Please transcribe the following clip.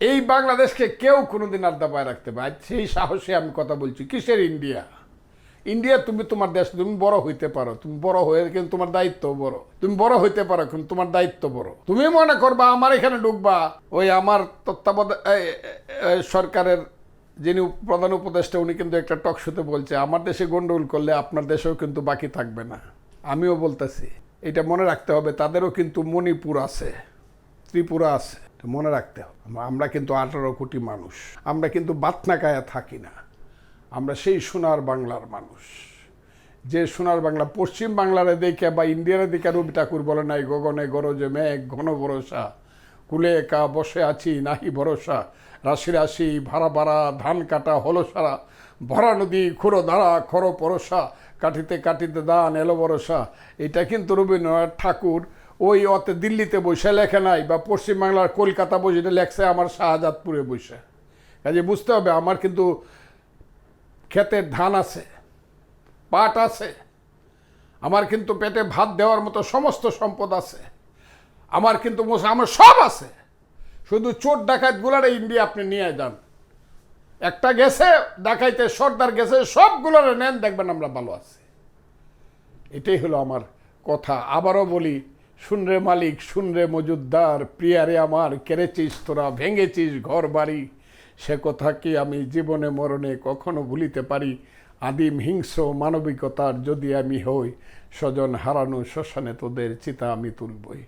এই বাংলাদেশকে কেউ কোনোদিন আর দাবায় রাখতে পারে, সেই সাহসে আমি কথা বলছি। কিসের ইন্ডিয়া? ইন্ডিয়া তুমি তোমার দেশ, তুমি বড় হইতে পারো, তুমি বড় হয়ে কিন্তু তোমার দায়িত্ব বড়, তুমি বড় হইতে পারো কিন্তু তোমার দায়িত্ব বড়। তুমি মনে করবা আমার এখানে ঢুকবা, ওই আমার তত্ত্বাবধায়ক সরকারের যিনি প্রধান উপদেষ্টা উনি কিন্তু একটা টক শোতে বলছে আমার দেশে গন্ডগোল করলে আপনার দেশেও কিন্তু বাকি থাকবে না। আমিও বলতেছি এটা মনে রাখতে হবে, তাদেরও কিন্তু মণিপুর আছে, ত্রিপুরা আছে, মনে রাখতে হবে। আমরা কিন্তু 18 কোটি মানুষ, আমরা কিন্তু বাতনাকায়া থাকি না, আমরা সেই সোনার বাংলার মানুষ। যে সোনার বাংলা পশ্চিম বাংলারে দেখে বা ইন্ডিয়ারে দেখে রবি ঠাকুর বলে নাই গগনে গরজে মেঘ ঘন ভরসা, কুলে একা বসে আছি নাহি ভরসা, রাশি রাশি ভাড়া ভাড়া ধান কাটা হলো সারা, ভরা নদী খুঁড়ো ধারা খরো পরশা, কাটিতে কাটিতে দান এলো ভরসা। এটা কিন্তু রবীন্দ্রনাথ ঠাকুর ওই অতে দিল্লিতে বসে লেখে নাই, বা পশ্চিমবাংলার কলকাতা বসে লেখছে আমার শাহজাদপুরে বসে। কাজে বুঝতে হবে আমার কিন্তু ক্ষেতের ধান আছে, পাট আছে, আমার কিন্তু পেটে ভাত দেওয়ার মতো সমস্ত সম্পদ আছে, আমার কিন্তু আমার সব আছে। শুধু চোর ডাকাত গুলার ইন্ডিয়া আপনি নিয়ে যান, একটা গেছে ডাকাইতে, সর্দার গেছে, সবগুলোর নেন, দেখবেন আমরা ভালো আছি। এটাই হলো আমার কথা। আবারও বলি, শুনরে মালিক শুনরে মজুদ্দার, প্রিয়ারে আমার কেড়েছিস তোরা, ভেঙেছিস ঘর বাড়ি, সে কথা কি আমি জীবনে মরণে কখনো ভুলিতে পারি। আদিম হিংস্র মানবিকতার যদি আমি হই, স্বজন হারানো শ্মশানে তোদের চিতা আমি তুলবই।